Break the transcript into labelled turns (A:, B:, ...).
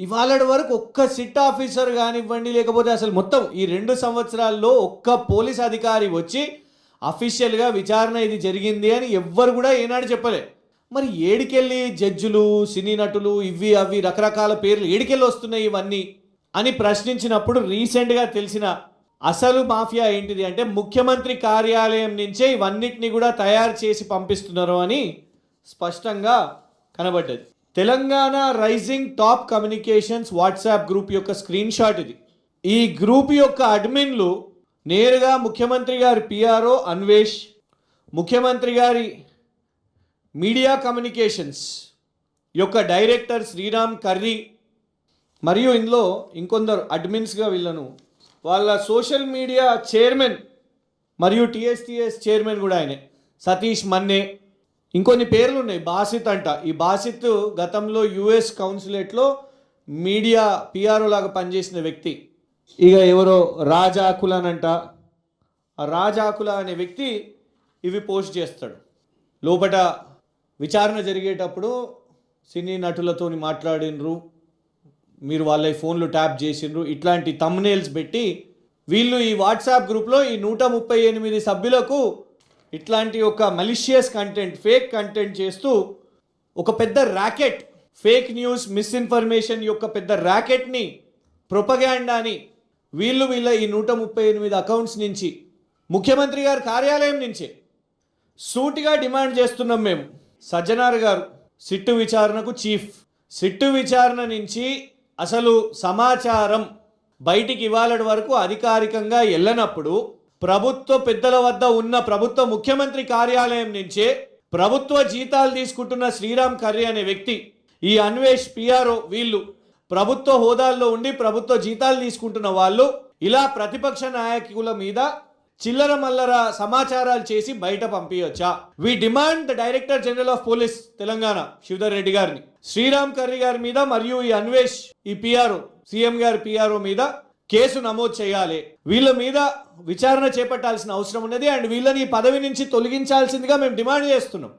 A: ఇవాళటి వరకు ఒక్క SIT officer కానివ్వండి, లేకపోతే అసలు మొత్తం ఈ 2 సంవత్సరాల్లో ఒక్క పోలీస్ అధికారి వచ్చి అఫీషియల్గా విచారణ ఇది జరిగింది అని ఎవ్వరు కూడా ఏనాడు చెప్పలే. మరి ఏడికెళ్ళి జడ్జిలు, సినీ నటులు, ఇవి అవి రకరకాల పేర్లు ఏడికెళ్ళి వస్తున్నాయి ఇవన్నీ అని ప్రశ్నించినప్పుడు రీసెంట్గా తెలిసిన అసలు మాఫియా ఏంటిది అంటే ముఖ్యమంత్రి కార్యాలయం నుంచే ఇవన్నిటిని కూడా తయారు చేసి పంపిస్తున్నారు అని స్పష్టంగా కనబడ్డది. Telangana rising top communications WhatsApp group యొక్క స్క్రీన్ షాట్ ఇది. ఈ గ్రూప్ యొక్క అడ్మిన్లు నేరుగా ముఖ్యమంత్రి గారి పిఆర్ఓ అన్వేష్, ముఖ్యమంత్రి గారి మీడియా కమ్యూనికేషన్స్ యొక్క డైరెక్టర్ శ్రీరామ్ కర్రీ మరియు ఇందులో ఇంకొందరు అడ్మిన్స్గా వీళ్ళను వాళ్ళ సోషల్ మీడియా చైర్మన్ మరియు టీఎస్టీఎస్ చైర్మన్ కూడా ఆయనే సతీష్ మన్నే, ఇంకొన్ని పేర్లు ఉన్నాయి. బాసిత్ అంట. ఈ బాసిత్ గతంలో యుఎస్ కౌన్సిలేట్లో మీడియా పిఆర్ఓ లాగా పనిచేసిన వ్యక్తి. ఇక ఎవరో రాజాకుల అనంట. ఆ రాజాకుల అనే వ్యక్తి ఇవి పోస్ట్ చేస్తాడు. లోపట విచారణ జరిగేటప్పుడు సినీ నటులతో మాట్లాడినరు, మీరు వాళ్ళ ఫోన్లు ట్యాప్ చేసిండ్రు, ఇట్లాంటి థంబ్నెయిల్స్ పెట్టి వీళ్ళు ఈ వాట్సాప్ గ్రూప్లో ఈ 138 సభ్యులకు ఇట్లాంటి ఒక మలిషియస్ కంటెంట్, ఫేక్ కంటెంట్ చేస్తూ ఒక పెద్ద ర్యాకెట్, ఫేక్ న్యూస్, మిస్ఇన్ఫర్మేషన్ యొక్క పెద్ద ర్యాకెట్ని, ప్రొపగాండాని వీళ్ళ ఈ 138 అకౌంట్స్ నుంచి ముఖ్యమంత్రి గారి కార్యాలయం నుంచే సూటిగా డిమాండ్ చేస్తున్నాం మేము. సజ్జనార్ గారు సిట్టు విచారణకు చీఫ్, సిట్టు విచారణ నుంచి అసలు సమాచారం బయటికి ఇవ్వాలటి వరకు అధికారికంగా వెళ్ళనప్పుడు ప్రభుత్వ పెద్దల వద్ద ఉన్న ప్రభుత్వ ముఖ్యమంత్రి కార్యాలయం నుంచే ప్రభుత్వ జీతాలు తీసుకుంటున్న శ్రీరామ్ కర్రీ అనే వ్యక్తి, ఈ అన్వేష్ పిఆర్ఓ వీళ్ళు ప్రభుత్వ హోదాల్లో ఉండి ప్రభుత్వ జీతాలు తీసుకుంటున్న వాళ్ళు ఇలా ప్రతిపక్ష నాయకుల మీద చిల్లర మల్లర సమాచారాలు చేసి బయట పంపించొచ్చా? We demand the director general of police Telangana Sridhar Reddy గారిని, శ్రీరామ్ కర్రీ గారి మీద మరియు ఈ అన్వేష్ ఈ పిఆర్ఓ సీఎం గారి పిఆర్ఓ మీద కేసు నమోదు చేయాలి. వీళ్ళ మీద విచారణ చేపట్టాల్సిన అవసరం ఉన్నది. అండ్ వీళ్ళని ఈ పదవి నుంచి తొలగించాల్సిందిగా మేము డిమాండ్ చేస్తున్నాం.